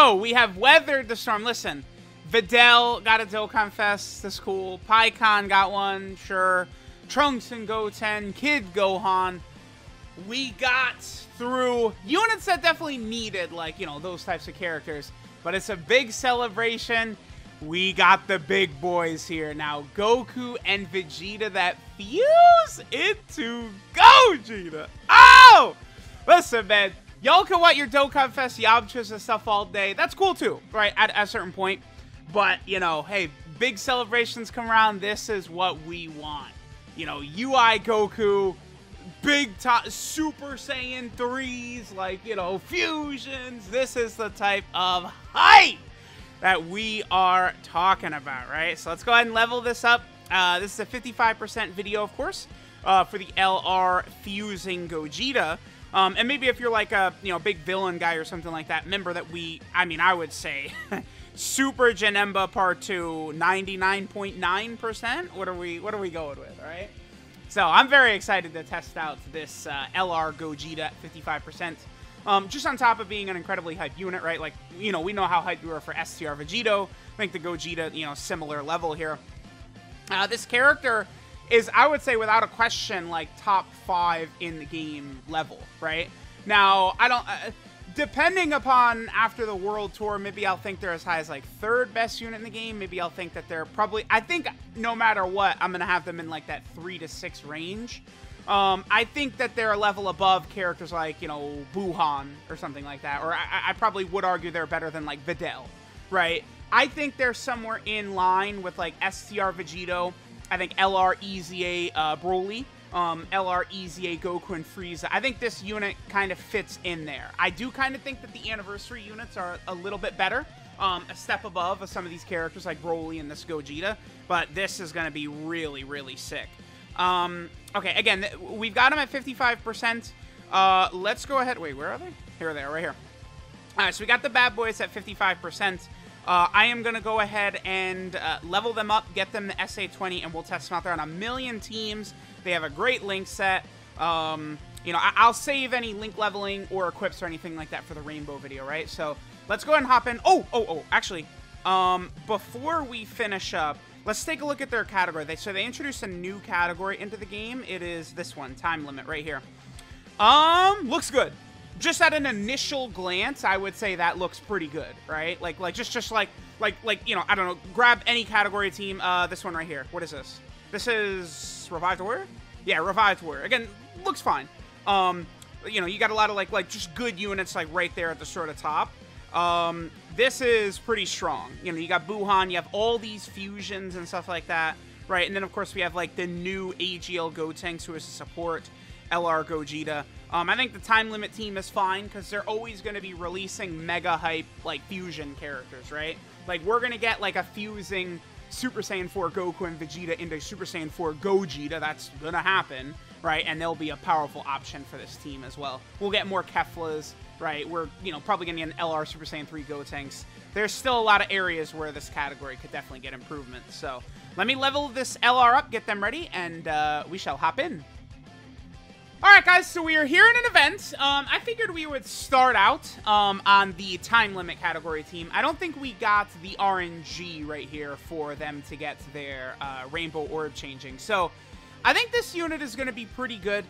So, we have weathered the storm. Listen, Videl got a Dokkan Fest. That's cool. Pikkon got one. Sure. Trunks and Goten. Kid Gohan. We got through units that definitely needed, like, you know, those types of characters. But it's a big celebration. We got the big boys here. Now, Goku and Vegeta that fuse into Gogeta. Oh! Listen, man. Y'all can want your Dokkan Fest Yamchas and stuff all day. That's cool, too, right, at a certain point. But, you know, hey, big celebrations come around. This is what we want. You know, UI Goku, big top Super Saiyan 3s, like, you know, fusions. This is the type of hype that we are talking about, right? So let's go ahead and level this up. This is a 55% video, of course, for the LR fusing Gogeta. And maybe if you're like a, you know, big villain guy or something like that, remember that I would say Super Janemba Part 2, 99.9%. What are we going with, all right? So I'm very excited to test out this LR Gogeta at 55%. Just on top of being an incredibly hyped unit, right? Like, you know, we know how hyped we were for STR Vegito. I think the Gogeta, you know, similar level here. This character is, I would say, without a question, like, top 5 in the game level, right? Now, I don't... depending upon after the World Tour, maybe I'll think they're as high as, like, 3rd best unit in the game. Maybe I'll think that they're probably... I think no matter what, I'm going to have them in, like, that 3 to 6 range. I think that they're a level above characters like, you know, Buhan or something like that. Or I probably would argue they're better than, like, Videl, right? I think they're somewhere in line with, like, STR Vegito. I think LR EZA Broly. LR EZA Goku and Frieza. I think this unit kind of fits in there. I do kind of think that the anniversary units are a little bit better. A step above of some of these characters like Broly and this Gogeta. But this is going to be really, really sick. Okay, again, we've got them at 55%. Let's go ahead. Wait, where are they? Here they are, right here. All right, so we got the bad boys at 55%. I am going to go ahead and level them up, get them the SA20, and we'll test them out there on 1 million teams. They have a great link set. You know, I'll save any link leveling or equips or anything like that for the Rainbow video, right? So let's go ahead and hop in. Actually, before we finish up, let's take a look at their category. So they introduced a new category into the game. It is this one, time limit, right here. Looks good. Just at an initial glance, I would say that looks pretty good, right? Like just like you know, I don't know, grab any category team. This one right here. What is this? This is Revived Warrior? Yeah, Revived Warrior. Again, looks fine. You know, you got a lot of like just good units like right there at the sort of top. This is pretty strong. You know, you got Buhan, you have all these fusions and stuff like that, right? And then, of course, we have, like, the new AGL Gotenks who is to support LR Gogeta. I think the time limit team is fine because they're always going to be releasing mega hype, like, fusion characters, right? Like, we're going to get, like, a fusing Super Saiyan 4 Goku and Vegeta into Super Saiyan 4 Gogeta. That's going to happen, right? And they'll be a powerful option for this team as well. We'll get more Keflas. Right, we're, you know, probably going to get an LR Super Saiyan 3 Gotenks. There's still a lot of areas where this category could definitely get improvements. So, let me level this LR up, get them ready, and we shall hop in. Alright, guys, so we are here in an event. I figured we would start out on the time limit category team. I don't think we got the RNG right here for them to get their Rainbow Orb changing. So, I think this unit is going to be pretty good.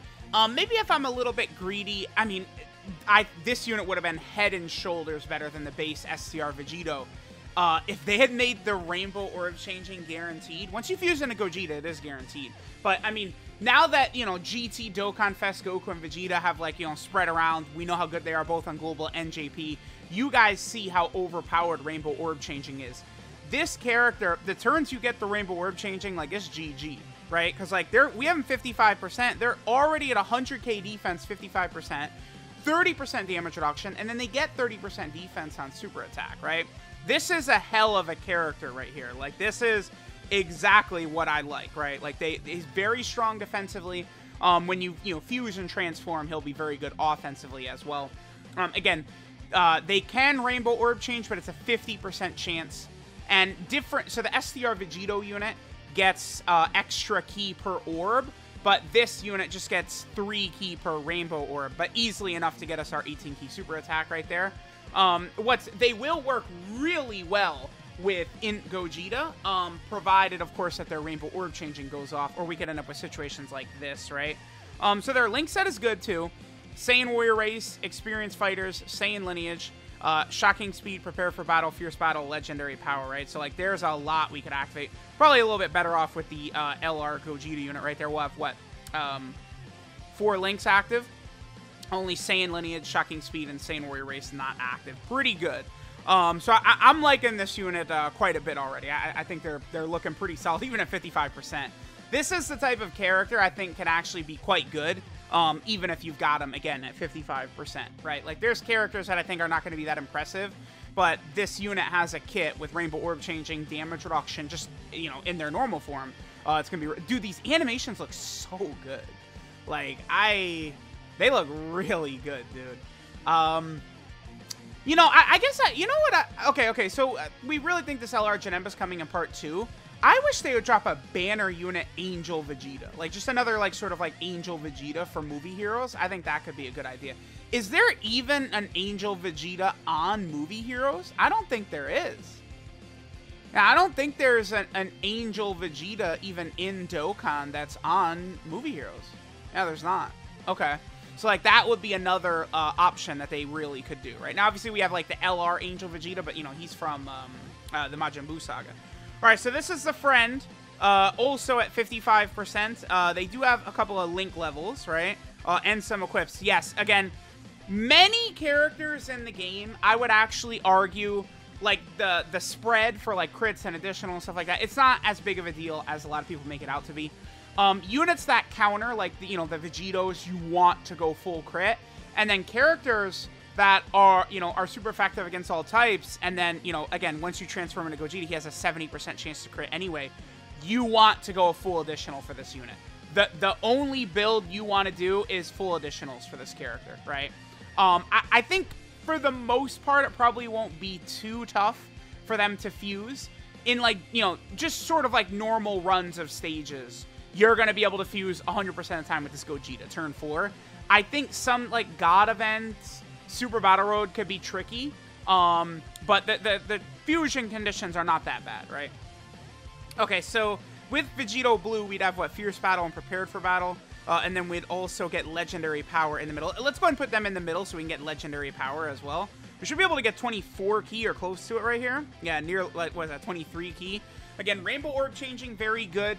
Maybe if I'm a little bit greedy, I mean... this unit would have been head and shoulders better than the base STR Vegito. If they had made the Rainbow Orb changing guaranteed, once you fuse into Gogeta, it is guaranteed. But, I mean, now that, you know, GT, Dokkan Fest, Goku, and Vegeta have, like, you know, spread around, we know how good they are both on Global and JP, you guys see how overpowered Rainbow Orb changing is. This character, the turns you get the Rainbow Orb changing, like, it's GG, right? Because, like, we have them 55%. They're already at 100k defense, 55%. 30% damage reduction, and then they get 30% defense on super attack, right? This is a hell of a character right here. Like, this is exactly what I like, right? Like, he's very strong defensively. When you fuse and transform, he'll be very good offensively as well. Again, they can Rainbow Orb change, but it's a 50% chance. And different, so the STR Vegito unit gets extra key per orb, but this unit just gets 3 key per Rainbow Orb, but easily enough to get us our 18 key super attack right there. They will work really well with Gogeta, provided, of course, that their Rainbow Orb changing goes off, or we could end up with situations like this, right? So their Link set is good, too. Saiyan Warrior Race, Experienced Fighters, Saiyan Lineage, Shocking Speed, Prepare for Battle, Fierce Battle, Legendary Power, right? So, like, there's a lot we could activate. Probably a little bit better off with the LR Gogeta unit right there. We'll have, what, 4 Links active? Only Saiyan Lineage, Shocking Speed, and Saiyan Warrior Race not active. Pretty good. So I'm liking this unit quite a bit already. I think they're looking pretty solid, even at 55%. This is the type of character I think can actually be quite good, even if you've got them, again, at 55%, right? Like, there's characters that I think are not going to be that impressive, but this unit has a kit with Rainbow Orb changing, damage reduction, just, you know, in their normal form. It's going to be... Dude, these animations look so good. Like, they look really good, dude. You know, I guess, you know what, okay, so we really think this LR Janemba's coming in part 2. I wish they would drop a banner unit Angel Vegeta. Like, just another, like, sort of, like, Angel Vegeta for movie heroes. I think that could be a good idea. Is there even an Angel Vegeta on Movie Heroes? I don't think there is. Now, I don't think there's an Angel Vegeta even in Dokkan that's on Movie Heroes. Yeah, there's not. Okay. So, like, that would be another option that they really could do, right? Now, obviously, we have, like, the LR Angel Vegeta, but, you know, he's from the Majin Buu saga. All right, so this is the friend, also at 55%. They do have a couple of Link levels, right? And some equips. Yes, again, many characters in the game, I would actually argue, like, the spread for, like, crits and additional and stuff like that, it's not as big of a deal as a lot of people make it out to be. Units that counter, like, the, you know, the Vegetos, you want to go full crit. And then characters that are, you know, are super effective against all types. And then, you know, again, once you transform into Gogeta, he has a 70% chance to crit anyway. You want to go a full additional for this unit. The only build you want to do is full additionals for this character, right? I think for the most part, it probably won't be too tough for them to fuse. In, like, you know, just sort of like normal runs of stages, you're going to be able to fuse 100% of the time with this Gogeta, turn 4. I think some, like, God events, Super Battle Road could be tricky, but the fusion conditions are not that bad, right? Okay, so with Vegito Blue, we'd have, what, Fierce Battle and Prepared for Battle, and then we'd also get Legendary Power in the middle. Let's go ahead and put them in the middle so we can get Legendary Power as well. We should be able to get 24 key or close to it right here. Yeah, near, like, what is that, 23 key. Again, Rainbow Orb changing, very good.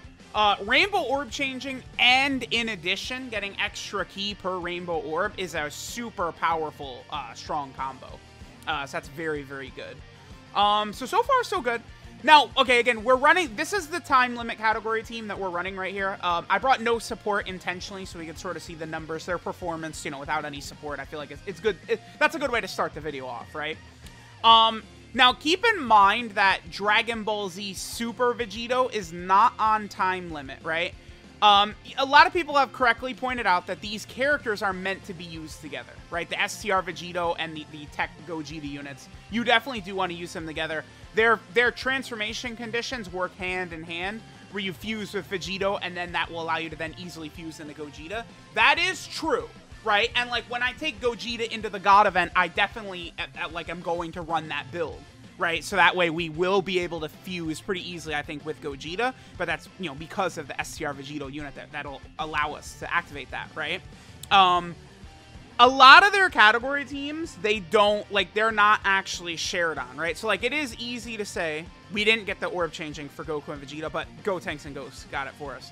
Rainbow Orb changing, and in addition, getting extra key per Rainbow Orb is a super powerful, strong combo. So that's very, very good. So far, so good. Now, okay, again, we're running, this is the time limit category team that we're running right here. I brought no support intentionally so we could sort of see the numbers, their performance, you know, without any support. I feel like it's good. That's a good way to start the video off, right? Now, keep in mind that Dragon Ball Z Super Vegito is not on time limit, right? A lot of people have correctly pointed out that these characters are meant to be used together, right? The STR Vegito and the Tech Gogeta units. You definitely do want to use them together. Their transformation conditions work hand in hand, where you fuse with Vegito, and then that will allow you to then easily fuse into Gogeta. That is true. Right, and like when I take Gogeta into the God event, I definitely like I'm going to run that build, right? So that way we will be able to fuse pretty easily, I think, with Gogeta. But that's, you know, because of the STR Vegito unit that'll allow us to activate that, right? A lot of their category teams, they don't, like, they're not actually shared on, right? So like it is easy to say we didn't get the orb changing for Goku and Vegeta, but Gotenks and Ghosts got it for us.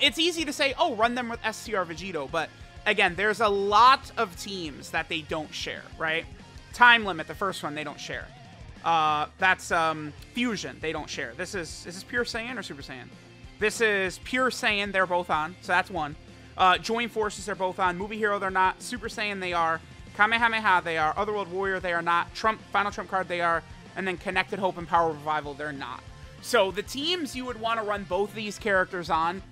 It's easy to say, oh, run them with STR Vegito, but again, there's a lot of teams that they don't share, right? Time Limit, the first one, they don't share. That's Fusion, they don't share. Is this Pure Saiyan or Super Saiyan? This is Pure Saiyan, they're both on, so that's one. Join Forces, they're both on. Movie Hero, they're not. Super Saiyan, they are. Kamehameha, they are. Otherworld Warrior, they are not. Final Trump Card, they are. And then Connected Hope and Power Revival, they're not. So the teams you would want to run both of these characters on,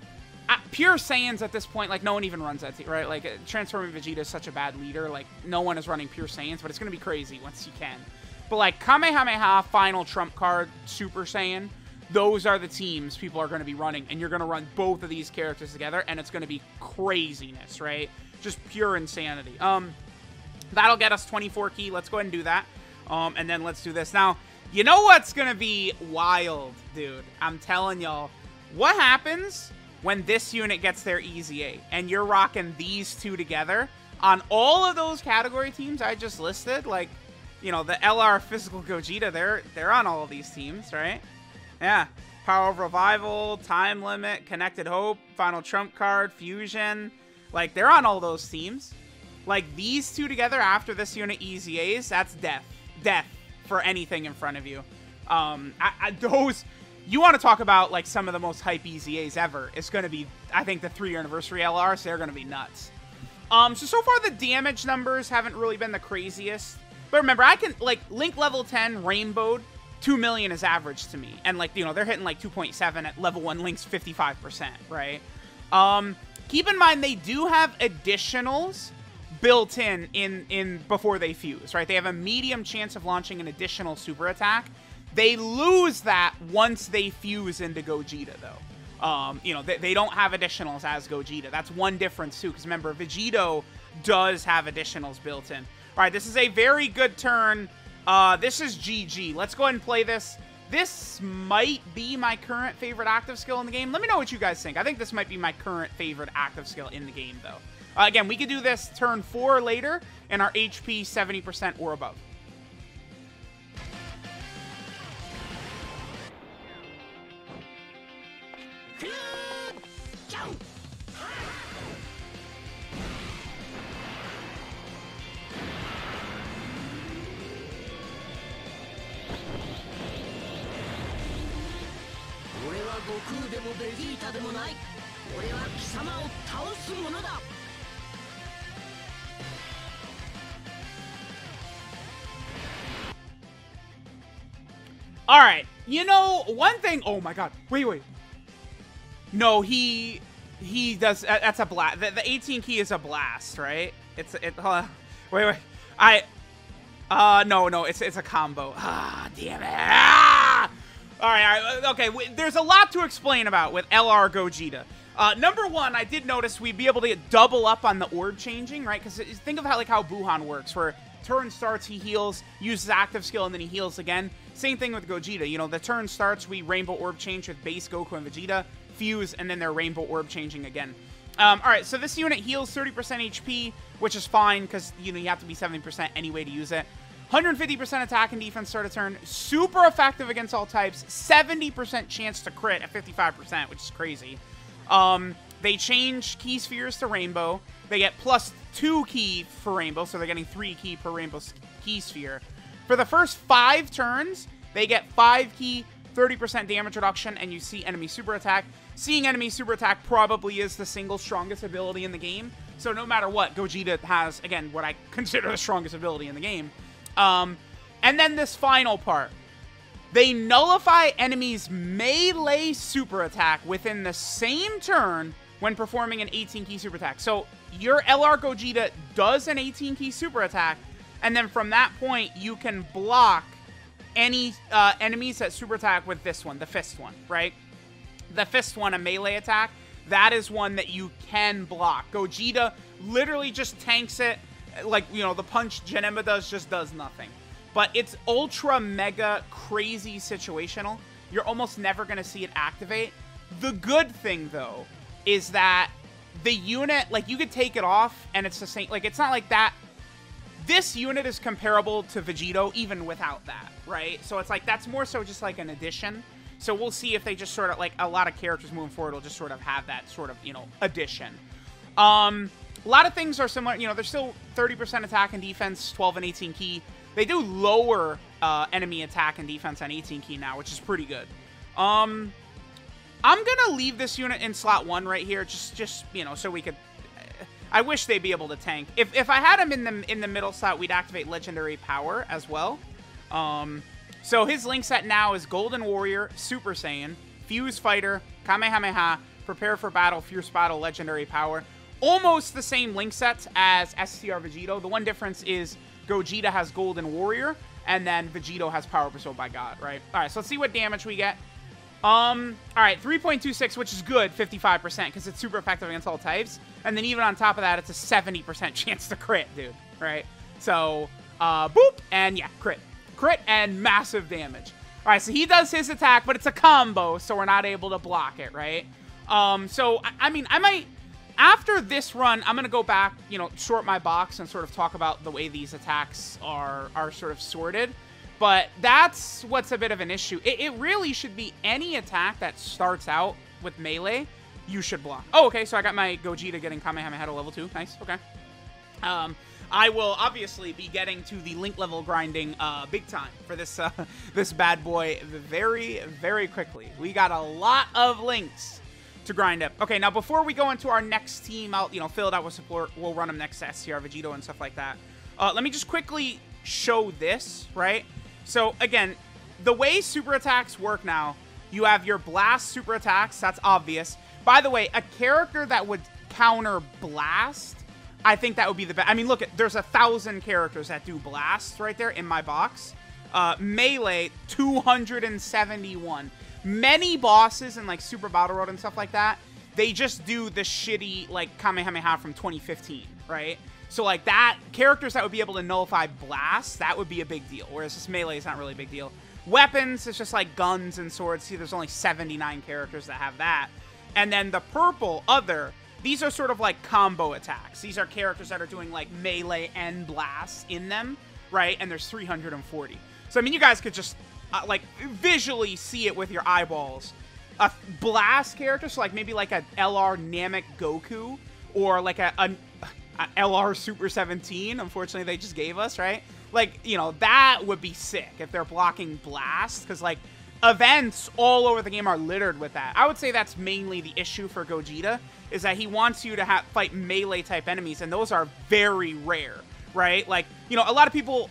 Pure Saiyans at this point, like, no one even runs that team, right? Like, Transforming Vegeta is such a bad leader. Like, no one is running Pure Saiyans, but it's going to be crazy once you can. But, like, Kamehameha, Final Trump Card, Super Saiyan, those are the teams people are going to be running. And you're going to run both of these characters together, and it's going to be craziness, right? Just pure insanity. That'll get us 24 key. Let's go ahead and do that. And then let's do this. Now, you know what's going to be wild, dude? I'm telling y'all. What happens when this unit gets their Easy 8 and you're rocking these two together on all of those category teams I just listed? Like, you know, the LR Physical Gogeta, they're on all of these teams, right? Yeah. Power of Revival, Time Limit, Connected Hope, Final Trump Card, Fusion. Like, they're on all those teams. Like, these two together after this unit Easy A's, that's death. Death for anything in front of you. Those... You want to talk about, like, some of the most hype Easy A's ever. It's going to be, I think, the 3-year anniversary LRs. They're going to be nuts. So far, the damage numbers haven't really been the craziest. But remember, I can, like, Link level 10, Rainbowed, 2 million is average to me. And, like, you know, they're hitting, like, 2.7 at level 1 Link's 55%, right? Keep in mind, they do have additionals built in before they fuse, right? They have a medium chance of launching an additional super attack. They lose that once they fuse into Gogeta, though. You know, they don't have additionals as Gogeta. That's one difference, too, because remember, Vegito does have additionals built in. All right, this is a very good turn. This is GG. Let's go ahead and play this. This might be my current favorite active skill in the game. Let me know what you guys think. I think this might be my current favorite active skill in the game, though. Again, we could do this turn 4 later, and our HP 70% or above. GOKU でもベジータでもない。俺は貴様を倒すものだ。All right, you know one thing. Oh my God! Wait. No, he does. That's a blast. The 18 key is a blast, right? Wait. No. It's a combo. Ah, damn it. Ah! All right. Okay, there's a lot to explain about with LR Gogeta. Number one, I did notice we'd be able to double up on the orb changing, right? Because think of how Buhan works, where turn starts, he heals, uses active skill, and then he heals again. Same thing with Gogeta. You know, the turn starts, we Rainbow Orb change with base Goku and Vegeta, fuse, and then they're Rainbow Orb changing again. All right, so this unit heals 30% HP, which is fine because, you know, you have to be 70% anyway to use it. 150% attack and defense start of turn. Super effective against all types. 70% chance to crit at 55%, which is crazy. They change key spheres to rainbow. They get +2 key for rainbow, so they're getting 3 key per rainbow key sphere. For the first 5 turns, they get 5 key, 30% damage reduction, and you see enemy super attack. Seeing enemy super attack probably is the single strongest ability in the game. So no matter what, Gogeta has, again, what I consider the strongest ability in the game. And then this final part. They nullify enemies' melee super attack within the same turn when performing an 18-key super attack. So your LR Gogeta does an 18-key super attack, and then from that point, you can block any enemies that super attack with this one, the fist one, right? The fist one, a melee attack, that is one that you can block. Gogeta literally just tanks it. Like, you know, the punch Janemba does just does nothing. But it's ultra mega crazy situational. You're almost never going to see it activate. The good thing, though, is that the unit, like, you could take it off and it's the same. Like, it's not like that. This unit is comparable to Vegito even without that, right? So it's like, that's more so just like an addition. So we'll see if they just sort of, like, a lot of characters moving forward will just sort of have that sort of, you know, addition. A lot of things are similar. You know, there's still 30% attack and defense, 12 and 18 key. They do lower enemy attack and defense on 18 key now, which is pretty good. I'm going to leave this unit in slot 1 right here, just you know, so we could... I wish they'd be able to tank. If I had him in the middle slot, we'd activate Legendary Power as well. So his link set now is Golden Warrior, Super Saiyan, Fuse Fighter, Kamehameha, Prepare for Battle, Fierce Battle, Legendary Power. Almost the same link sets as STR Vegito. The one difference is Gogeta has Golden Warrior, and then Vegito has Power Bestowed by God, right? All right, so let's see what damage we get. All right, 3.26, which is good, 55%, because it's super effective against all types. And then even on top of that, it's a 70% chance to crit, dude, right? So, boop, and yeah, crit. crit and massive damage. All right, so he does his attack, but it's a combo, so we're not able to block it, right? So, I mean, I might... After this run, I'm going to go back, you know, sort my box and sort of talk about the way these attacks are sort of sorted. But that's what's a bit of an issue. It really should be any attack that starts out with melee, you should block. Oh, okay, so I got my Gogeta getting Kamehameha to level 2. Nice, okay. I will obviously be getting to the link level grinding big time for this this bad boy very, very quickly. We got a lot of links to grind up. Okay, now before we go into our next team, I'll, you know, fill it out with support. We'll run them next to SCR Vegito and stuff like that. Let me just quickly show this, right? So, again, the way super attacks work now, you have your blast super attacks. That's obvious. By the way, a character that would counter blast, I think that would be the best. I mean, look, there's 1,000 characters that do blast right there in my box. Melee, 271. Many bosses in, like, Super Battle Road and stuff like that, they just do the shitty, like, Kamehameha from 2015, right? So, like, that, characters that would be able to nullify blast, that would be a big deal, whereas this melee is not really a big deal. Weapons, it's just, like, guns and swords. See, there's only 79 characters that have that. And then the purple, other, these are sort of, like, combo attacks. These are characters that are doing, like, melee and blast in them, right? And there's 340. So, I mean, you guys could just... like, visually see it with your eyeballs. A blast character, so, like, maybe, like, a LR Namek Goku, or, like, a LR Super 17, unfortunately, they just gave us, right? Like, you know, that would be sick if they're blocking blast, because, like, events all over the game are littered with that. I would say that's mainly the issue for Gogeta, is that he wants you to fight melee-type enemies, and those are very rare, right? Like, you know, a lot of people...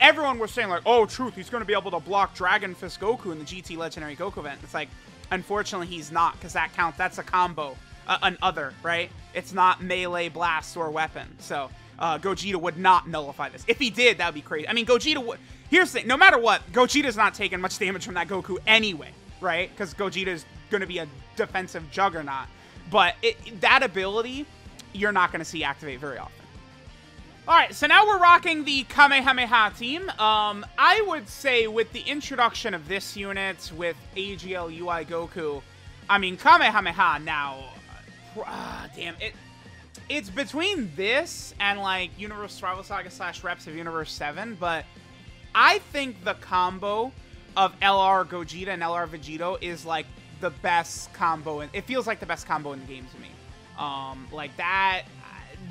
Everyone was saying, like, oh, truth, he's going to be able to block Dragon Fist Goku in the GT Legendary Goku event. It's like, unfortunately, he's not, because that counts. That's a combo, an other, right? It's not melee, blast, or weapon. So, Gogeta would not nullify this. If he did, that would be crazy. I mean, Gogeta would... Here's the thing. No matter what, Gogeta's not taking much damage from that Goku anyway, right? Because Gogeta is going to be a defensive juggernaut. But that ability, you're not going to see activate very often. Alright, so now we're rocking the Kamehameha team. I would say with the introduction of this unit, with AGL UI Goku, I mean, Kamehameha now, damn, it's between this and, like, Universe Survival Saga / Reps of Universe 7, but I think the combo of LR Gogeta and LR Vegito is, like, the best combo. It feels like the best combo in the game to me. Like, that,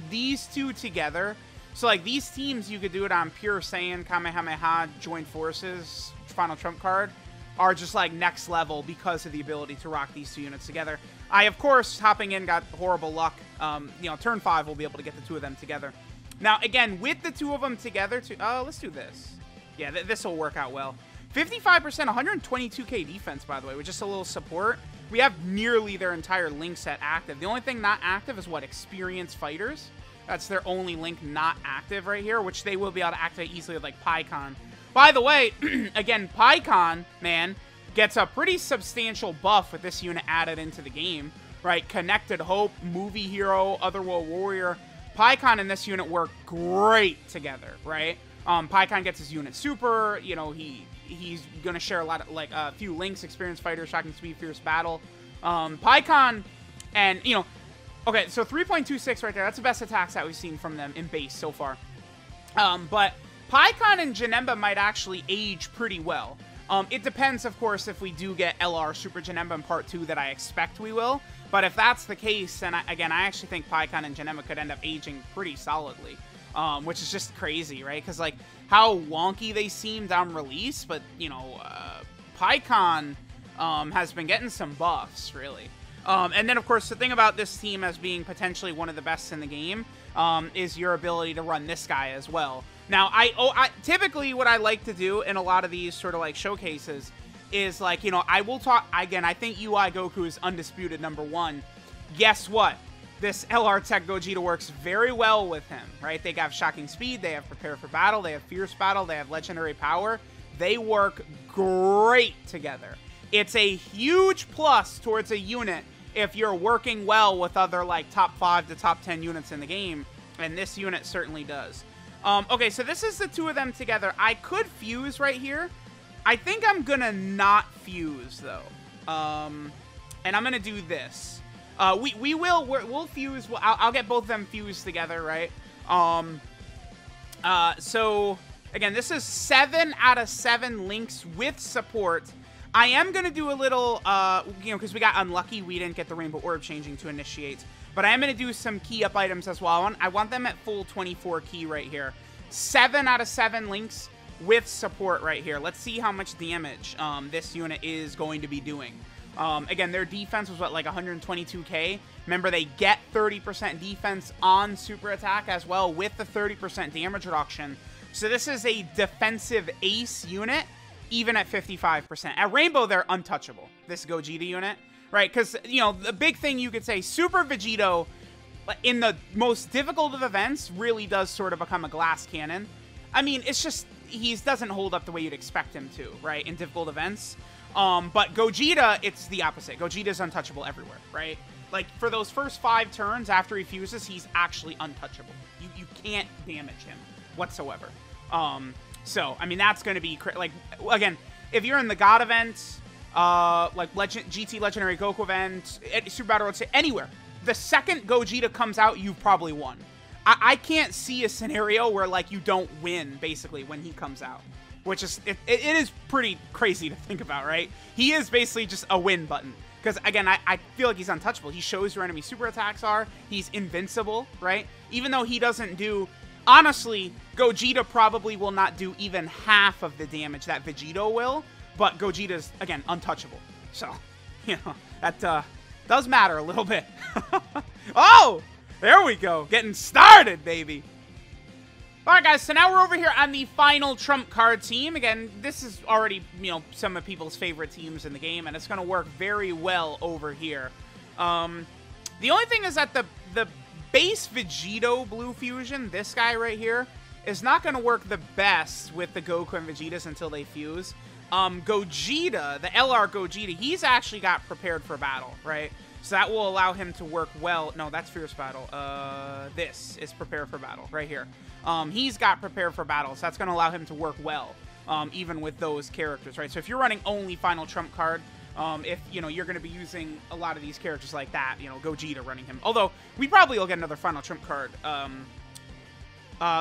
these two together... So, like, these teams, you could do it on Pure Saiyan, Kamehameha, Joint Forces, Final Trump card, are just, like, next level because of the ability to rock these two units together. I, of course, hopping in, got horrible luck. You know, turn 5, we'll be able to get the two of them together. Now, again, with the two of them together, let's do this. Yeah, this will work out well. 55%, 122k defense, by the way, with just a little support. We have nearly their entire link set active. The only thing not active is, what, experienced fighters? That's their only link not active right here, which they will be able to activate easily with, like, PyCon. By the way, again, PyCon, man, gets a pretty substantial buff with this unit added into the game, right? Connected Hope, Movie Hero, Otherworld Warrior. PyCon and this unit work great together, right? PyCon gets his unit super, you know, he's going to share a lot of, like, a few links, Experienced Fighter, Shocking Speed, Fierce Battle. PyCon and, you know, okay, so 3.26 right there. That's the best attacks that we've seen from them in base so far. But PyCon and Janemba might actually age pretty well. It depends, of course, if we do get LR Super Janemba in Part 2 that I expect we will. But if that's the case, then, again, I actually think PyCon and Janemba could end up aging pretty solidly. Which is just crazy, right? Because, like, how wonky they seemed on release. But, you know, PyCon has been getting some buffs, really. And then, of course, the thing about this team as being potentially one of the best in the game is your ability to run this guy as well. Now, typically what I like to do in a lot of these sort of, like, showcases is, like, you know, I will talk, again, I think UI Goku is undisputed #1. Guess what? This LR Tech Gogeta works very well with him, right? They have Shocking Speed, they have Prepare for Battle, they have Fierce Battle, they have Legendary Power. They work great together. It's a huge plus towards a unit if you're working well with other, like, top 5 to top 10 units in the game, and this unit certainly does. Okay, so this is the two of them together. I could fuse right here. I think I'm gonna not fuse, though. And I'm gonna do this. We'll fuse. I'll get both of them fused together, right? So, again, this is 7 out of 7 links with support. I am going to do a little, you know, because we got unlucky. We didn't get the Rainbow Orb changing to initiate. But I am going to do some key up items as well. I want them at full 24 key right here. 7 out of 7 links with support right here. Let's see how much damage this unit is going to be doing. Again, their defense was, what, like 122k? Remember, they get 30% defense on super attack as well with the 30% damage reduction. So this is a defensive ace unit, even at 55%. At Rainbow, they're untouchable, this Gogeta unit, right? Because, you know, the big thing you could say, Super Vegito, in the most difficult of events, really does sort of become a glass cannon. I mean, it's just, he doesn't hold up the way you'd expect him to, right, in difficult events. But Gogeta, it's the opposite. Gogeta's untouchable everywhere, right? Like, for those first 5 turns after he fuses, he's actually untouchable. You can't damage him whatsoever. So, I mean, that's going to be, like, again, if you're in the God event, like GT Legendary Goku event, Super Battle Road, anywhere, the second Gogeta comes out, you've probably won. I can't see a scenario where, like, you don't win, basically, when he comes out. Which is, it is pretty crazy to think about, right? He is basically just a win button. Because, again, I feel like he's untouchable. He shows your enemy super attacks are. He's invincible, right? Even though he doesn't do... Honestly, Gogeta probably will not do even half of the damage that Vegito will. But Gogeta's, again, untouchable. So, you know, that does matter a little bit. Oh! There we go. Getting started, baby. Alright, guys, so now we're over here on the final trump card team. Again, this is already, you know, some of people's favorite teams in the game, and it's going to work very well over here. The only thing is that the base Vegito Blue Fusion, this guy right here, is not going to work the best with the Goku and Vegetas until they fuse. Gogeta, the LR Gogeta, he's actually got prepared for battle, right? So that will allow him to work well. No, that's Fierce Battle. This is Prepare for Battle right here. He's got Prepare for Battle, so that's going to allow him to work well, even with those characters, right? So if you're running only Final Trump card, if, you know, you're going to be using a lot of these characters like that, you know, Gogeta running him. Although, we probably will get another Final Trump card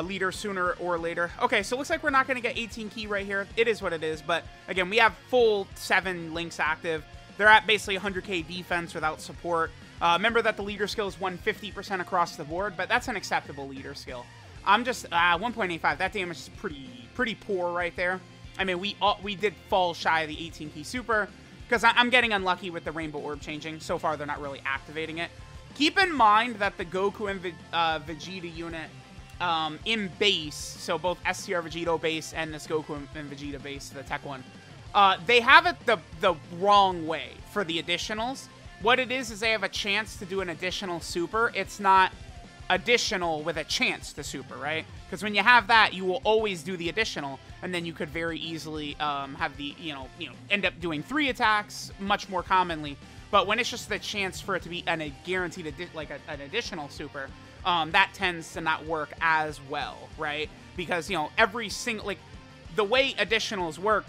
leader sooner or later. Okay, so it looks like we're not going to get 18 key right here. It is what it is, but again, we have full 7 links active. They're at basically 100k defense without support. Remember that the leader skill is 150% across the board, but that's an acceptable leader skill. I'm just 1.85. That damage is pretty poor right there. I mean, we did fall shy of the 18 key super because I'm getting unlucky with the Rainbow Orb changing. So far, they're not really activating it. Keep in mind that the Goku and Vegeta unit in base, so both STR Vegito base and this Goku and Vegeta base, the tech one, they have it the wrong way for the additionals. What it is they have a chance to do an additional super. It's not additional with a chance to super, right? Because when you have that, you will always do the additional, and then you could very easily have the, you know, end up doing 3 attacks much more commonly. But when it's just the chance for it to be a guaranteed, an additional super, that tends to not work as well, right? Because, you know, every single, like, the way additionals work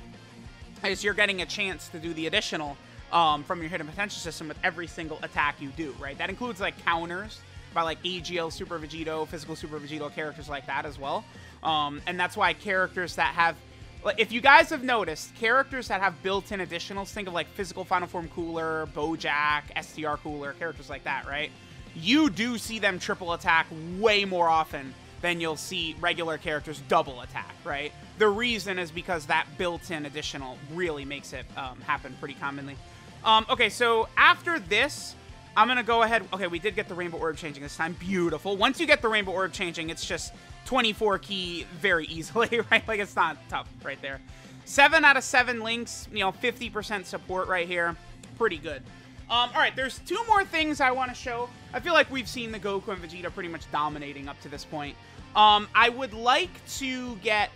is you're getting a chance to do the additional from your hidden potential system with every single attack you do, right? That includes, like, counters by, like, AGL Super Vegito, Physical Super Vegito, characters like that as well. And that's why characters that have, like, if you guys have noticed, characters that have built-in additionals, think of, like, Physical Final Form Cooler, Bojack, STR Cooler, characters like that, right? You do see them triple attack way more often than you'll see regular characters double attack, right? The reason is because that built-in additional really makes it happen pretty commonly. Okay, so after this, I'm going to go ahead. Okay, we did get the Rainbow Orb changing this time. Beautiful. Once you get the Rainbow Orb changing, it's just 24 key very easily, right? Like, it's not tough right there. 7 out of 7 links, you know, 50% support right here. Pretty good. All right, there's 2 more things I want to show. I feel like we've seen the Goku and Vegeta pretty much dominating up to this point. I would like to get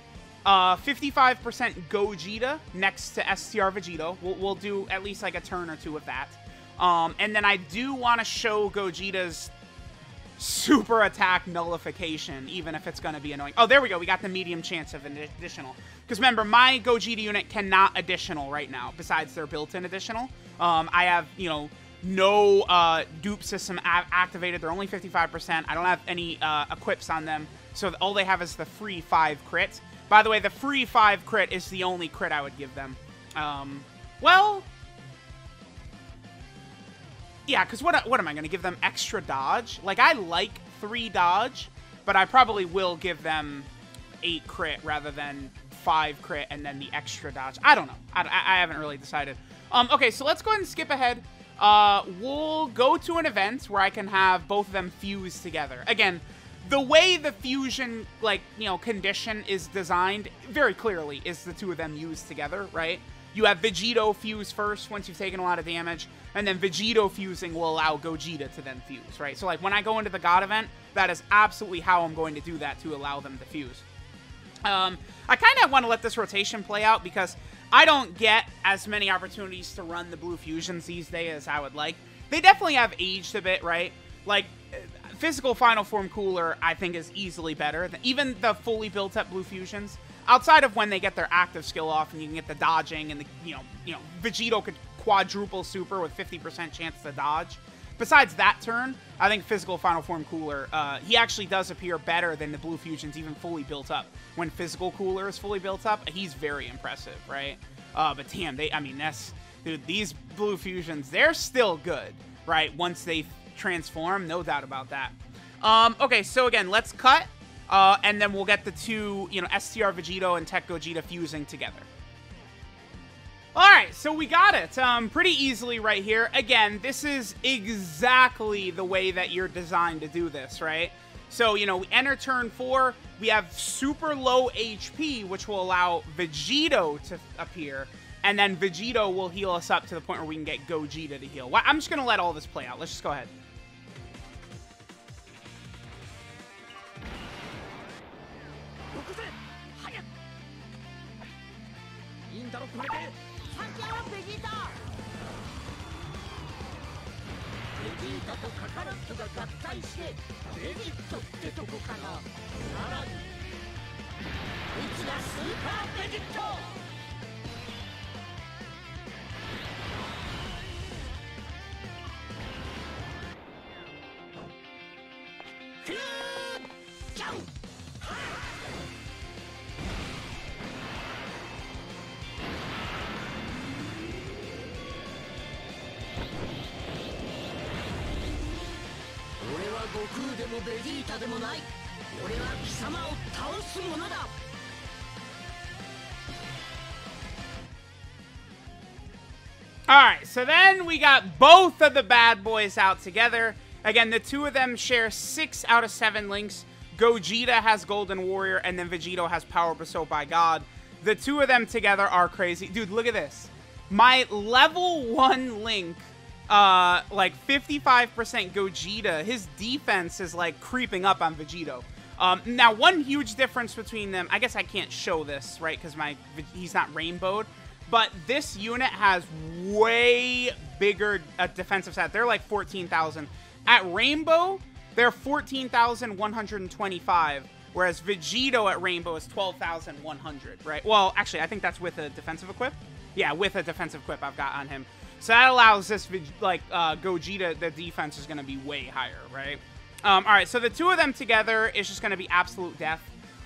55% Gogeta next to STR Vegito. We'll do at least like a turn or 2 of that. And then I do want to show Gogeta's super attack nullification, even if it's going to be annoying. Oh, there we go. We got the medium chance of an additional. Because remember, my Gogeta unit cannot additional right now, besides their built-in additional. I have, you know, no dupe system activated. They're only 55%. I don't have any equips on them. So all they have is the free 5 crit. By the way, the free 5 crit is the only crit I would give them. Well... yeah, because what am I going to give them? Extra dodge? Like, I like 3 dodge, but I probably will give them 8 crit rather than 5 crit and then the extra dodge. I don't know. I haven't really decided. Okay, so let's go ahead and skip ahead. We'll go to an event where I can have both of them fuse together. Again, the way the fusion, like, you know, condition is designed very clearly is the two of them used together, right? You have Vegito fuse first once you've taken a lot of damage, and then Vegito fusing will allow Gogeta to then fuse, right? So, like, when I go into the God event, that is absolutely how I'm going to do that to allow them to fuse. I kind of want to let this rotation play out because I don't get as many opportunities to run the blue fusions these days as I would like. They definitely have aged a bit, right? Like, physical Final Form Cooler, I think, is easily better than even the fully built-up blue fusions. Outside of when they get their active skill off and you can get the dodging and the, you know, Vegito could quadruple super with 50% chance to dodge. Besides that turn, I think Physical Final Form Cooler, he actually does appear better than the blue fusions even fully built up. When Physical Cooler is fully built up, he's very impressive, right? But damn, I mean, dude, these blue fusions, they're still good, right? Once they transform, no doubt about that. Okay, so again, let's cut. And then we'll get the two, you know, STR Vegito and Tech Gogeta fusing together. Alright, so we got it pretty easily right here. Again, this is exactly the way that you're designed to do this, right? So, you know, we enter turn 4. We have super low HP, which will allow Vegito to appear. And then Vegito will heal us up to the point where we can get Gogeta to heal. I'm just going to let all this play out. Let's just go ahead. GOKU でもベジータでもない。俺は貴様を倒すものだ。Alright, so then we got both of the bad boys out together. Again, the two of them share 6 out of 7 links. Gogeta has Golden Warrior, and then Vegito has Power Bestowed by God. The two of them together are crazy. Dude, look at this. My level 1 link, like 55% Gogeta, his defense is like creeping up on Vegito. Now, one huge difference between them, I guess I can't show this, right, because he's not rainbowed, but this unit has way bigger defensive stat. They're like 14,000. At Rainbow, they're 14,125, whereas Vegito at Rainbow is 12,100, right? Well, actually, I think that's with a defensive equip. Yeah, with a defensive equip I've got on him. So that allows this, like, Gogeta, the defense is going to be way higher, right? All right, so the two of them together is just going to be absolute death.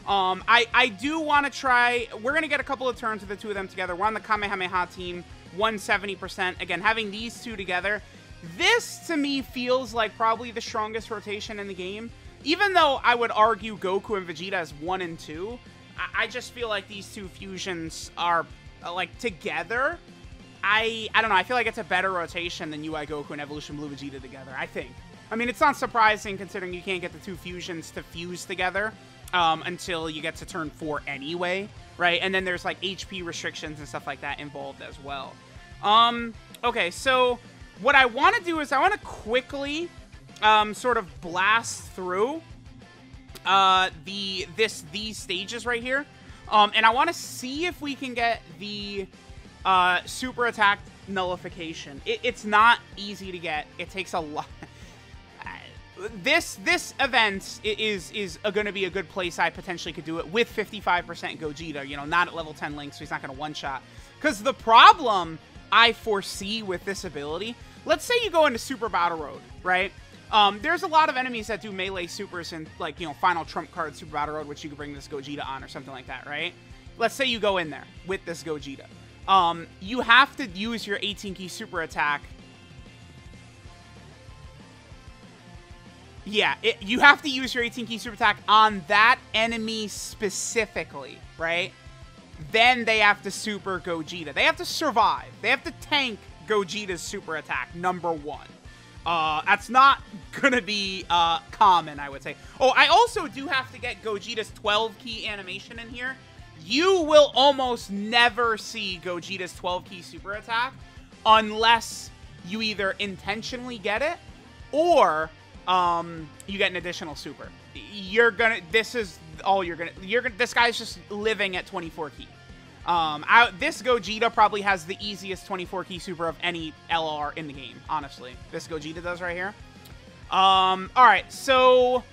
I do want to try... We're going to get a couple of turns with the two of them together. We're on the Kamehameha team, 170%. Again, having these two together, this, to me, feels like probably the strongest rotation in the game. Even though I would argue Goku and Vegeta as 1 and 2, I just feel like these two fusions are, like, together. I don't know. I feel like it's a better rotation than UI Goku and Evolution Blue Vegeta together, I think. I mean, it's not surprising considering you can't get the two fusions to fuse together until you get to turn 4 anyway, right? And then there's, like, HP restrictions and stuff like that involved as well. Okay, so what I want to do is I want to quickly sort of blast through these stages right here. And I want to see if we can get the super attack nullification. It's not easy to get. It takes a lot. this event is going to be a good place I potentially could do it with 55% Gogeta, you know, not at level 10 Link, so he's not going to one-shot. Because the problem I foresee with this ability, let's say you go into Super Battle Road, right? There's a lot of enemies that do melee supers in, like, you know, Final Trump Card Super Battle Road, which you could bring this Gogeta on or something like that, right? Let's say you go in there with this Gogeta. You have to use your 18-key super attack. Yeah, you have to use your 18-key super attack on that enemy specifically, right? Then they have to super Gogeta. They have to survive. They have to tank Gogeta's super attack, number 1. That's not gonna be common, I would say. Oh, I also do have to get Gogeta's 12-key animation in here. You will almost never see Gogeta's 12-key super attack unless you either intentionally get it or you get an additional super. This is all you're gonna, this guy's just living at 24-key. This Gogeta probably has the easiest 24-key super of any LR in the game, honestly. This Gogeta does right here. Alright, so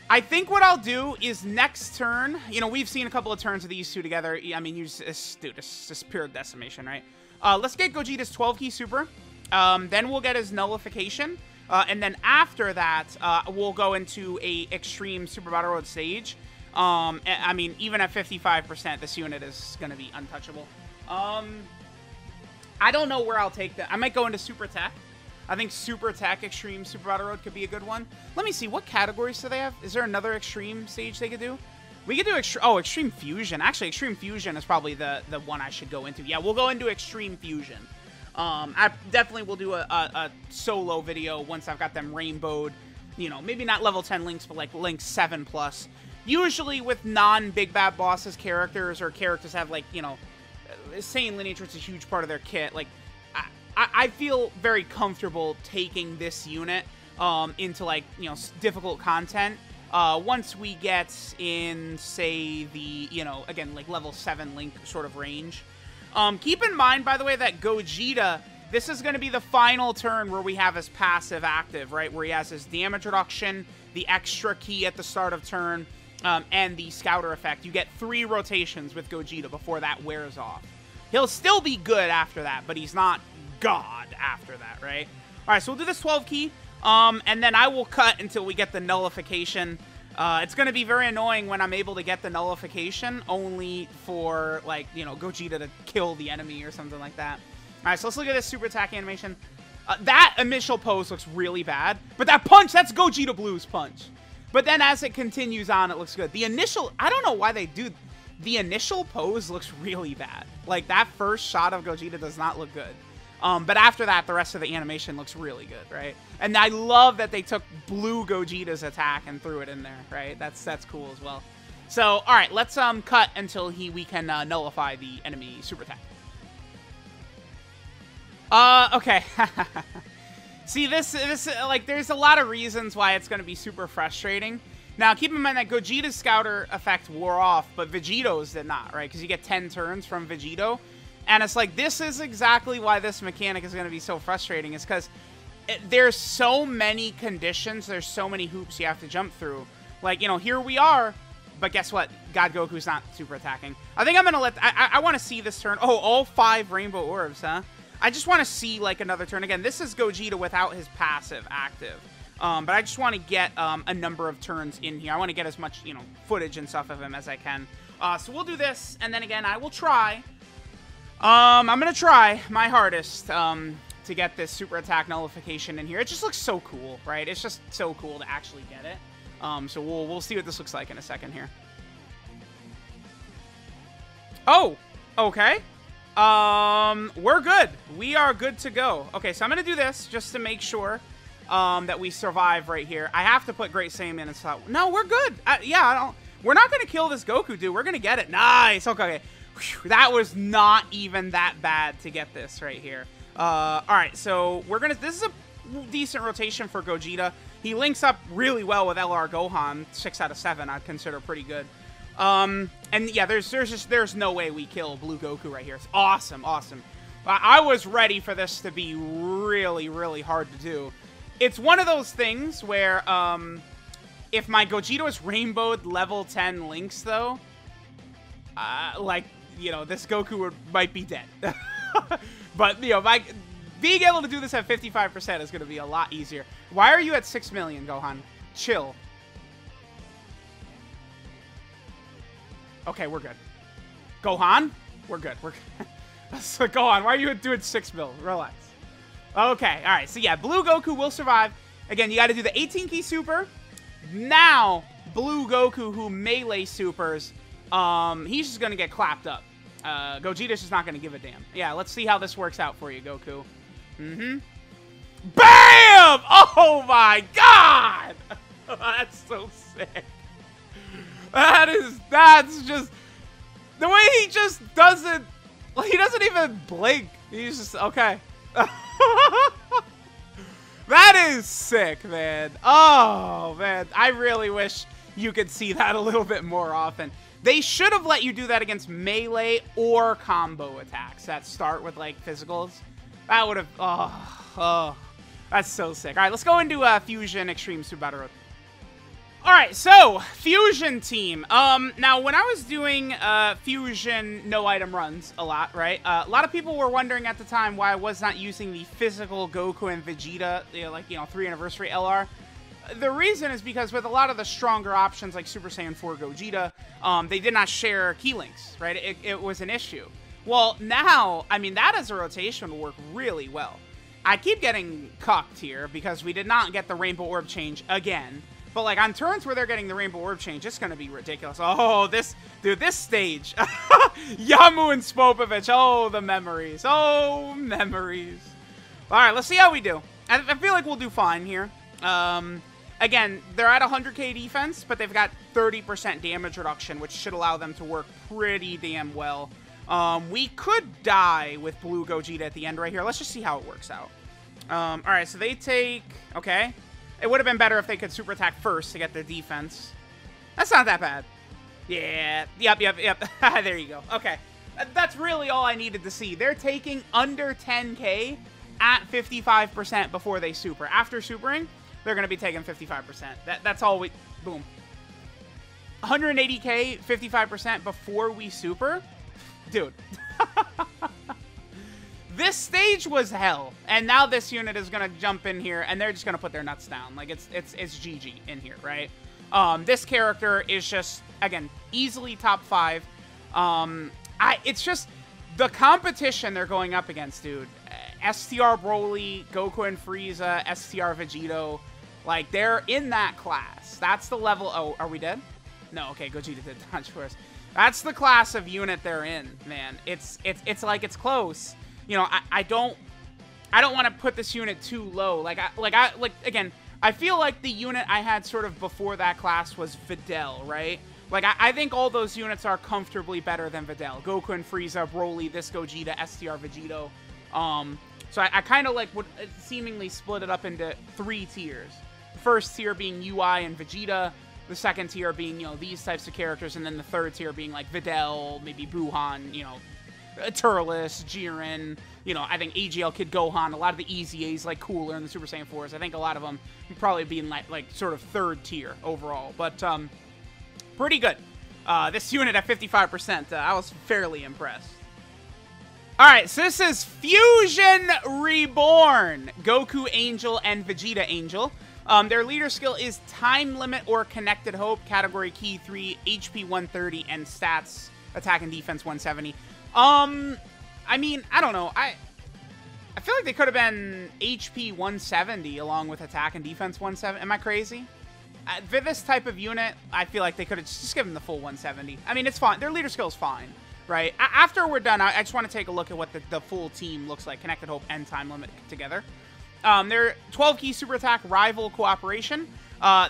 I think what I'll do is next turn, you know, we've seen a couple of turns of these two together. I mean, dude, it's just pure decimation, right? Let's get Gogeta's 12-key super. Then we'll get his nullification. And then after that, we'll go into a extreme Super Battle Road stage. I mean, even at 55%, this unit is going to be untouchable. I don't know where I'll take that. I might go into Super Tech. I think Super Tech Extreme Super Battle Road could be a good one. Let me see. What categories do they have? Is there another Extreme stage they could do? We could do Extreme Fusion. Actually, Extreme Fusion is probably the one I should go into. Yeah, we'll go into Extreme Fusion. I definitely will do a solo video once I've got them rainbowed. You know, maybe not level 10 links, but like links 7+. Usually with non-Big Bad Bosses characters or characters have, like, you know, Saiyan lineage, which is a huge part of their kit. Like, I feel very comfortable taking this unit into, like, you know, difficult content. Once we get in, say, the, you know, again, like level 7 Link sort of range. Keep in mind, by the way, that Gogeta, this is going to be the final turn where we have his passive active, right? Where he has his damage reduction, the extra key at the start of turn, and the Scouter effect. You get 3 rotations with Gogeta before that wears off. He'll still be good after that, but he's not God after that, right? All right, so we'll do this 12-key, and then I will cut until we get the nullification. It's going to be very annoying when I'm able to get the nullification only for, like, you know, Gogeta to kill the enemy or something like that. All right, so let's look at this super attack animation. That initial pose looks really bad, but that punch, that's Gogeta Blue's punch. But then as it continues on, it looks good. The initial, I don't know why they do, the initial pose looks really bad. Like, that first shot of Gogeta does not look good. But after that, the rest of the animation looks really good, right? And I love that they took Blue Gogeta's attack and threw it in there, right? That's cool as well. So, all right, let's cut until we can nullify the enemy super attack. Okay. See, this like, there's a lot of reasons why it's going to be super frustrating. Now, keep in mind that Gogeta's Scouter effect wore off, but Vegeto's did not, right? Because you get 10 turns from Vegeto. And it's like, this is exactly why this mechanic is going to be so frustrating. Is because there's so many conditions, there's so many hoops you have to jump through. Like, you know, here we are, but guess what? God Goku's not super attacking. I think I'm going to let... I want to see this turn. Oh, all 5 Rainbow Orbs, huh? I just want to see, like, another turn. Again, this is Gogeta without his passive active. But I just want to get a number of turns in here. I want to get as much, you know, footage and stuff of him as I can. So we'll do this, and then again, I will try... I'm going to try my hardest to get this super attack nullification in here. It just looks so cool, right? It's just so cool to actually get it. So we'll see what this looks like in a second here. Oh, okay. We're good. We are good to go. Okay, so I'm going to do this just to make sure that we survive right here. I have to put Great Saiyaman and stuff. No, we're good. Yeah, we're not going to kill this Goku, dude. We're going to get it. Nice. Okay. That was not even that bad to get this right here. All right, so we're gonna. This is a decent rotation for Gogeta. He links up really well with LR Gohan. 6 out of 7, I'd consider pretty good. And yeah, there's no way we kill Blue Goku right here. It's awesome, awesome. I was ready for this to be really, really hard to do. It's one of those things where, if my Gogeta was rainbowed level 10 links, though, like, you know, this Goku might be dead. But, you know, being able to do this at 55% is going to be a lot easier. Why are you at 6 million, Gohan? Chill. Okay, we're good. Gohan? We're good. We're good. So, Gohan, why are you doing 6 mil? Relax. Okay, alright. So, yeah, Blue Goku will survive. Again, you got to do the 18-key super. Now, Blue Goku, who melee supers, he's just going to get clapped up. Gogeta's just not going to give a damn. Yeah, let's see how this works out for you, Goku. Mm-hmm. BAM! Oh, my God! That's so sick. That's just... The way he just doesn't... He doesn't even blink. He's just... Okay. That is sick, man. Oh, man. I really wish you could see that a little bit more often. They should have let you do that against melee or combo attacks that start with, like, physicals. That would have... Oh. That's so sick. All right, let's go into Fusion Extreme Subaru. All right, so Fusion team. Now when I was doing Fusion no item runs a lot, right? A lot of people were wondering at the time why I was not using the physical Goku and Vegeta, like, you know, 3 Anniversary LR. The reason is because with a lot of the stronger options like Super Saiyan 4 Gogeta, they did not share key links, right? It was an issue. Well, now, I mean, that as a rotation will work really well. I keep getting cucked here because we did not get the Rainbow Orb change again. But, like, on turns where they're getting the Rainbow Orb change, it's going to be ridiculous. Oh, this stage. Yamu and Spopovich. Oh, the memories. Oh, memories. All right, let's see how we do. I feel like we'll do fine here. Again, they're at 100k defense, but they've got 30% damage reduction, which should allow them to work pretty damn well. We could die with Blue Gogeta at the end right here. Let's just see how it works out. All right, so they take... Okay. It would have been better if they could super attack first to get their defense. That's not that bad. Yeah. Yep. There you go. Okay. That's really all I needed to see. They're taking under 10k at 55% before they super. After supering, they're going to be taking 55%. That's all we... Boom. 180k, 55% before we super? Dude. This stage was hell, and now this unit is gonna jump in here, and they're just gonna put their nuts down. Like, it's GG in here, right? This character is just, again, easily top 5. It's just the competition they're going up against, dude. STR Broly, Goku and Frieza, STR Vegito, like, they're in that class. That's the level. Oh, are we dead? No, okay, Gogeta did dodge first. That's the class of unit they're in, man. It's like it's close. You know, I don't want to put this unit too low. Like again, I feel like the unit I had sort of before that class was Videl, right? Like I think all those units are comfortably better than Videl. Goku and Frieza, Broly, this Gogeta, STR Vegito. So I kind of like would seemingly split it up into 3 tiers. The first tier being UI and Vegeta. The second tier being, you know, these types of characters, and then the third tier being like Videl, maybe Buhan, you know, Turles, Jiren, you know, I think AGL Kid Gohan, a lot of the easy A's like Cooler and the Super Saiyan 4s. I think a lot of them probably being like sort of 3rd tier overall, but pretty good. This unit at 55%, I was fairly impressed. All right, so this is Fusion Reborn, Goku Angel and Vegeta Angel. Their leader skill is Time Limit or Connected Hope, category key 3, HP 130, and stats, attack and defense 170. I mean, I don't know. I feel like they could have been HP 170 along with attack and defense 170. Am I crazy? For this type of unit, I feel like they could have just given the full 170. I mean, it's fine. Their leader skill is fine, right? After we're done, I just want to take a look at what the full team looks like, Connected Hope and Time Limit together. Their 12-key super attack, Rival Cooperation.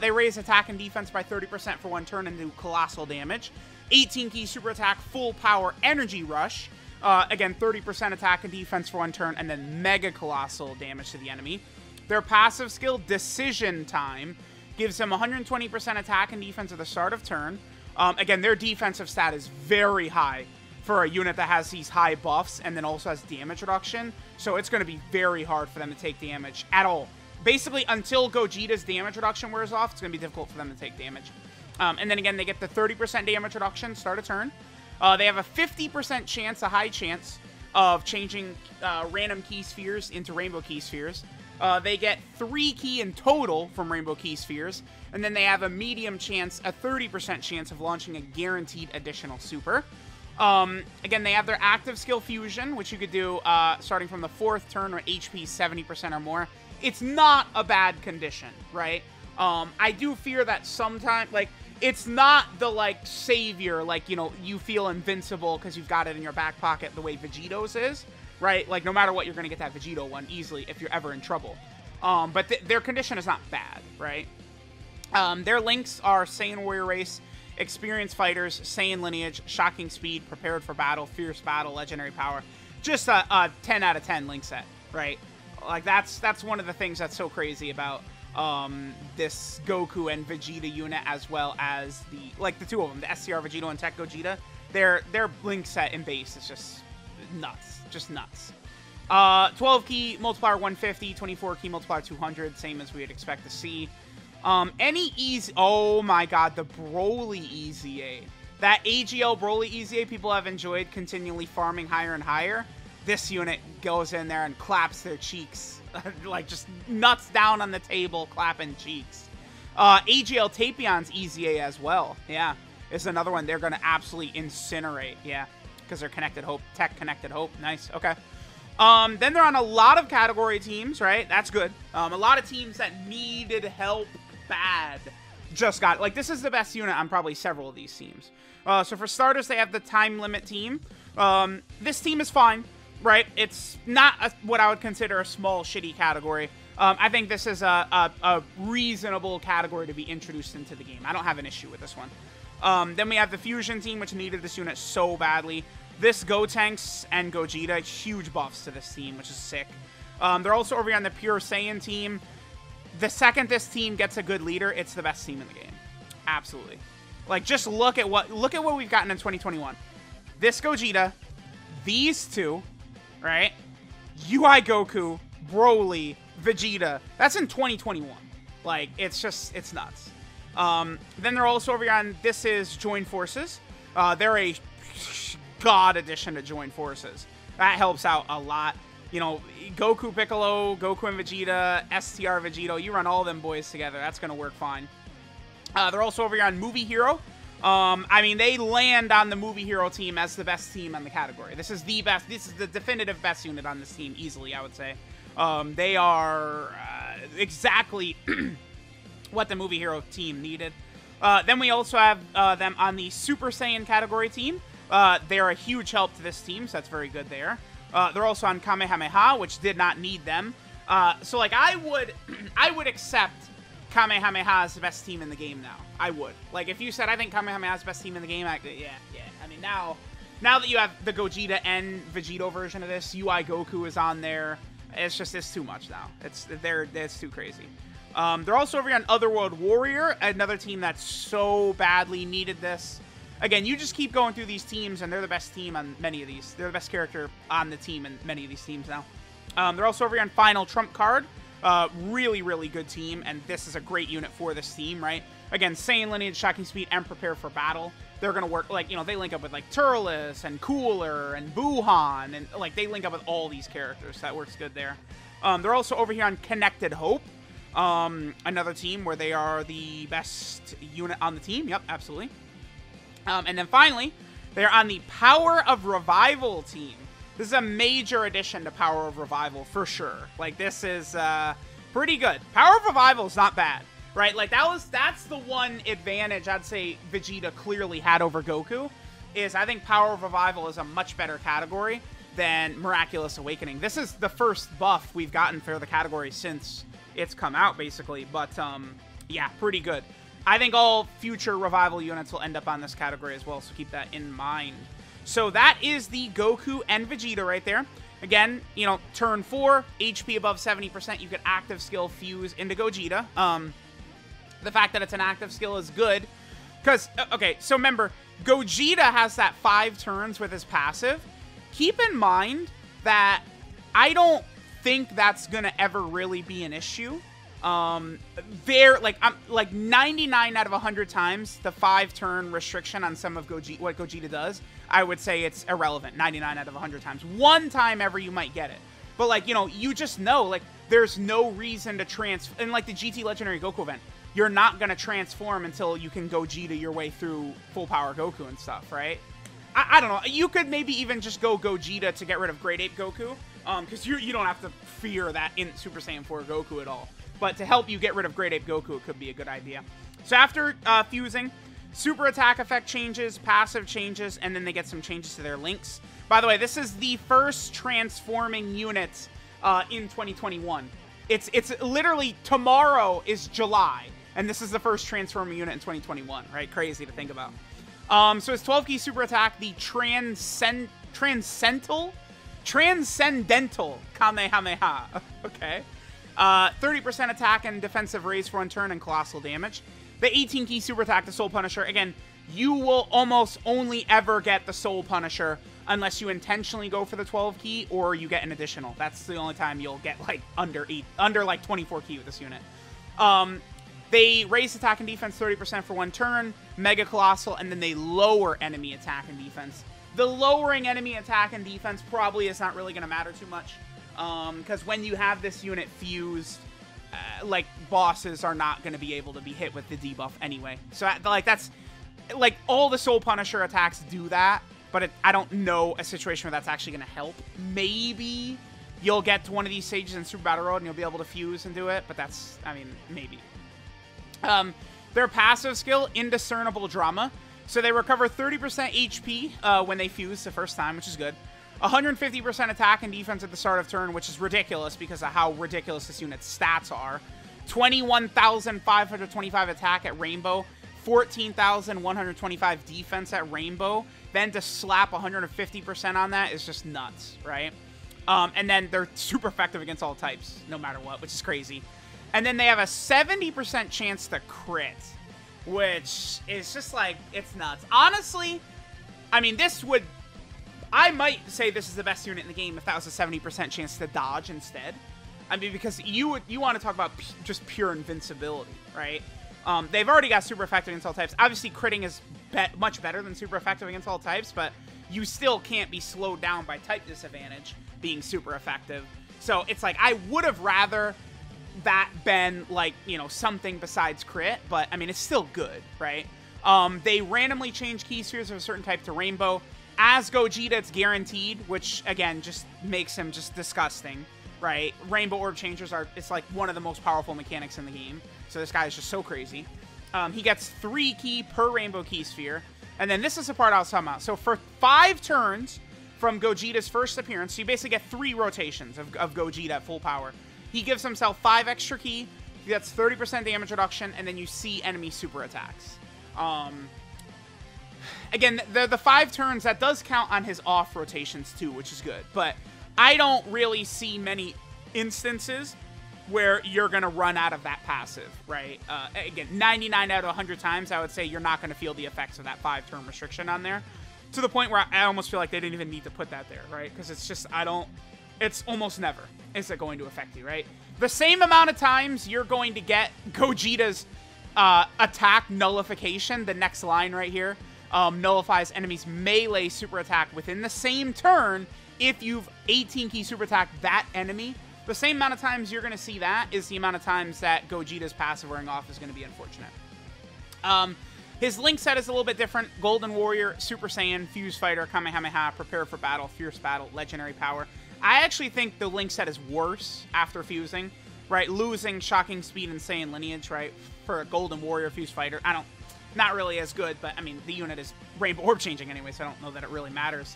They raise attack and defense by 30% for 1 turn and do colossal damage. 18-key super attack, Full Power Energy Rush. Again, 30% attack and defense for 1 turn, and then mega colossal damage to the enemy. Their passive skill, Decision Time, gives them 120% attack and defense at the start of turn. Again, their defensive stat is very high for a unit that has these high buffs and then also has damage reduction. So it's going to be very hard for them to take damage at all basically until Gogeta's damage reduction wears off, it's going to be difficult for them to take damage. And then again, they get the 30% damage reduction, start a turn. They have a 50% chance, a high chance, of changing random key spheres into rainbow key spheres. They get 3 key in total from rainbow key spheres. And then they have a medium chance, a 30% chance of launching a guaranteed additional super. Again, they have their active skill fusion, which you could do starting from the 4th turn with HP 70% or more. It's not a bad condition, right? I do fear that sometimes, like, it's not the, like, savior, like, you know, you feel invincible because you've got it in your back pocket the way Vegito's is, right? Like, no matter what, you're going to get that Vegito one easily if you're ever in trouble. But their condition is not bad, right? Their links are Saiyan Warrior Race, Experienced Fighters, Saiyan Lineage, Shocking Speed, Prepared for Battle, Fierce Battle, Legendary Power. Just a 10 out of 10 link set, right? Like, that's one of the things that's so crazy about this Goku and Vegeta unit, as well as the two of them, the SCR Vegito and Tech Gogeta. Their link set in base is just nuts. 12 key multiplier 150, 24 key multiplier 200, same as we'd expect to see. Any easy, oh my god, the Broly EZA. That AGL Broly EZA people have enjoyed continually farming higher and higher. This unit goes in there and claps their cheeks. Like, just nuts down on the table, clapping cheeks. AGL Tapion's EZA as well. Yeah, it's another one they're going to absolutely incinerate. Yeah, because they're Connected Hope. Tech Connected Hope. Nice. Okay. Then they're on a lot of category teams, right? That's good. A lot of teams that needed help bad just got it. Like, this is the best unit on probably several of these teams. So for starters, they have the Time Limit team. This team is fine. Right, it's not what I would consider a small, shitty category. I think this is a reasonable category to be introduced into the game. I don't have an issue with this one. Then we have the Fusion team, which needed this unit so badly. This Gotenks and Gogeta, huge buffs to this team, which is sick. They're also over here on the Pure Saiyan team. The second this team gets a good leader, it's the best team in the game. Absolutely. Like, just look at what we've gotten in 2021. This Gogeta, these two, right? UI Goku, Broly, Vegeta. That's in 2021. Like, it's nuts. Then they're also over here on, this is Join Forces. They're a god addition to Join Forces. That helps out a lot. You know, Goku Piccolo, Goku and Vegeta, STR Vegito, you run all them boys together. That's going to work fine. They're also over here on Movie Hero. I mean, they land on the Movie Hero team as the best team on the category. This is the best. This is the definitive best unit on this team, easily, I would say. They are exactly what the Movie Hero team needed. Then we also have them on the Super Saiyan category team. They're a huge help to this team, so that's very good there. They're also on Kamehameha, which did not need them. So, like, I would accept Kamehameha is the best team in the game now. I would. Like, if you said, I think Kamehameha is the best team in the game, yeah. I mean, now that you have the Gogeta and Vegito version of this, UI Goku is on there. It's too much now. It's too crazy. They're also over here on Otherworld Warrior, another team that so badly needed this. Again, you just keep going through these teams, and they're the best team on many of these. They're the best character on the team in many of these teams now. They're also over here on Final Trump Card. Really, really good team, and this is a great unit for this team, right? Again, Saiyan Lineage, Shocking Speed, and Prepare for Battle. They're going to work, like, you know, they link up with, like, Turles and Cooler and Buhan, and, like, they link up with all these characters. That works good there. They're also over here on Connected Hope, another team where they are the best unit on the team. Yep, absolutely. And then finally, they're on the Power of Revival team. This is a major addition to Power of Revival, for sure. Like, this is pretty good. Power of Revival is not bad, right? Like, that's the one advantage I'd say Vegeta clearly had over Goku, is I think Power of Revival is a much better category than Miraculous Awakening. This is the first buff we've gotten for the category since it's come out, basically. But, yeah, pretty good. I think all future Revival units will end up on this category as well, so keep that in mind. So that is the Goku and Vegeta right there. Again, you know, turn 4, HP above 70%, you get active skill fuse into Gogeta. The fact that it's an active skill is good. Because, okay, so remember, Gogeta has that 5 turns with his passive. Keep in mind that I don't think that's going to ever really be an issue Like 99 out of 100 times, the 5-turn restriction on some of what Gogeta does, I would say it's irrelevant. 99 out of 100 times. One time ever you might get it. But, like, you know, you just know, like, there's no reason to transform. In, like, the GT Legendary Goku event, you're not going to transform until you can Gogeta your way through full power Goku and stuff, right? I don't know. You could maybe even just go Gogeta to get rid of Great Ape Goku, because you don't have to fear that in Super Saiyan 4 Goku at all. But to help you get rid of Great Ape Goku, it could be a good idea. So after fusing, super attack effect changes, passive changes, and then they get some changes to their links. By the way, this is the first transforming unit in 2021. It's literally tomorrow is July, and this is the first transforming unit in 2021, right? Crazy to think about. So his 12-key super attack, the Transcendental Kamehameha. Okay. 30% attack and defensive raise for 1 turn and colossal damage. The 18-key super attack, the Soul Punisher. Again, you will almost only ever get the Soul Punisher unless you intentionally go for the 12-key or you get an additional. That's the only time you'll get, like, under 24-key with this unit. They raise attack and defense 30% for 1 turn, Mega Colossal, and then they lower enemy attack and defense. The lowering enemy attack and defense probably is not really going to matter too much. Because when you have this unit fused, like, bosses are not going to be able to be hit with the debuff anyway. So, like, that's, like, all the Soul Punisher attacks do that, but I don't know a situation where that's actually going to help. Maybe you'll get to one of these stages in Super Battle Road and you'll be able to fuse and do it, but that's, I mean, maybe. Their passive skill, Indiscernible Drama. So they recover 30% HP when they fuse the first time, which is good. 150% attack and defense at the start of turn, which is ridiculous because of how ridiculous this unit's stats are. 21,525 attack at Rainbow. 14,125 defense at Rainbow. Then to slap 150% on that is just nuts, right? And then they're super effective against all types, no matter what, which is crazy. And then they have a 70% chance to crit, which is just like, it's nuts. Honestly, I mean, I might say this is the best unit in the game if that was a 70% chance to dodge instead. I mean, because you want to talk about just pure invincibility, right? They've already got super effective against all types. Obviously, critting is much better than super effective against all types, but you still can't be slowed down by type disadvantage being super effective. So it's like, I would have rather that been, like, you know, something besides crit, but I mean, it's still good, right? They randomly change key spheres of a certain type to Rainbow. As Gogeta, it's guaranteed, which, again, just makes him just disgusting, right? Rainbow Orb Changers it's like one of the most powerful mechanics in the game. So this guy is just so crazy. He gets 3 key per Rainbow Key Sphere. And then this is the part I was talking about. So for 5 turns from Gogeta's first appearance, so you basically get 3 rotations of Gogeta at full power. He gives himself 5 extra key, he gets 30% damage reduction, and then you see enemy super attacks. Again, the 5 turns, that does count on his off rotations too, which is good. But I don't really see many instances where you're going to run out of that passive, right? Again, 99 out of 100 times, I would say you're not going to feel the effects of that 5-turn restriction on there. To the point where I almost feel like they didn't even need to put that there, right? Because it's just, it's almost never is it going to affect you, right? The same amount of times you're going to get Gogeta's attack nullification, the next line right here, nullifies enemies' melee super attack within the same turn if you've 18-key super attacked that enemy. The same amount of times you're going to see that is the amount of times that Gogeta's passive wearing off is going to be unfortunate. His link set is a little bit different. Golden Warrior, Super Saiyan, Fuse Fighter, Kamehameha, Prepare for Battle, Fierce Battle, Legendary Power. I actually think the link set is worse after fusing, right? Losing Shocking Speed and Saiyan Lineage, right? For a Golden Warrior, Fuse Fighter. Not really as good, but I mean, the unit is Rainbow Orb changing anyway, so I don't know that it really matters.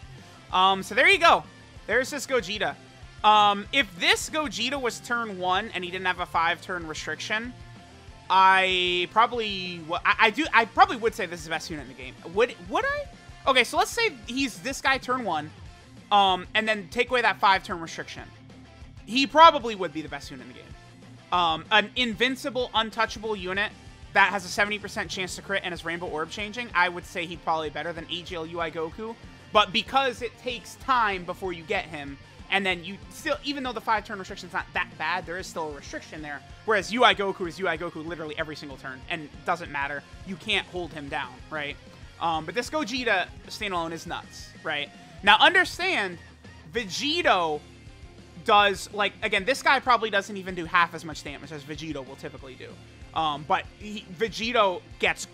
So there you go. There's this Gogeta. If this Gogeta was turn 1 and he didn't have a 5-turn restriction, I probably would say this is the best unit in the game. Would I? Okay, so let's say he's this guy turn 1, and then take away that 5-turn restriction. He probably would be the best unit in the game. An invincible, untouchable unit that has a 70% chance to crit and is Rainbow Orb changing, I would say he'd probably be better than AGL UI Goku. But because it takes time before you get him, And then you still, even though the 5-turn restriction's not that bad, there is still a restriction there. Whereas UI Goku is UI Goku literally every single turn, and it doesn't matter. You can't hold him down, right? But this Gogeta standalone is nuts, right? Now understand, Vegito does, like, again, this guy probably doesn't even do half as much damage as Vegito will typically do. But Vegito gets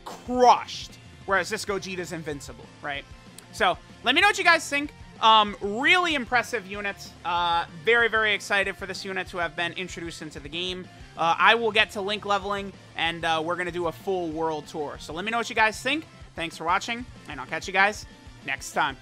crushed, whereas this Gogeta is invincible, right? So let me know what you guys think. Really impressive units. Very, very excited for this unit to have been introduced into the game. I will get to link leveling, and we're going to do a full world tour. So let me know what you guys think. Thanks for watching, and I'll catch you guys next time.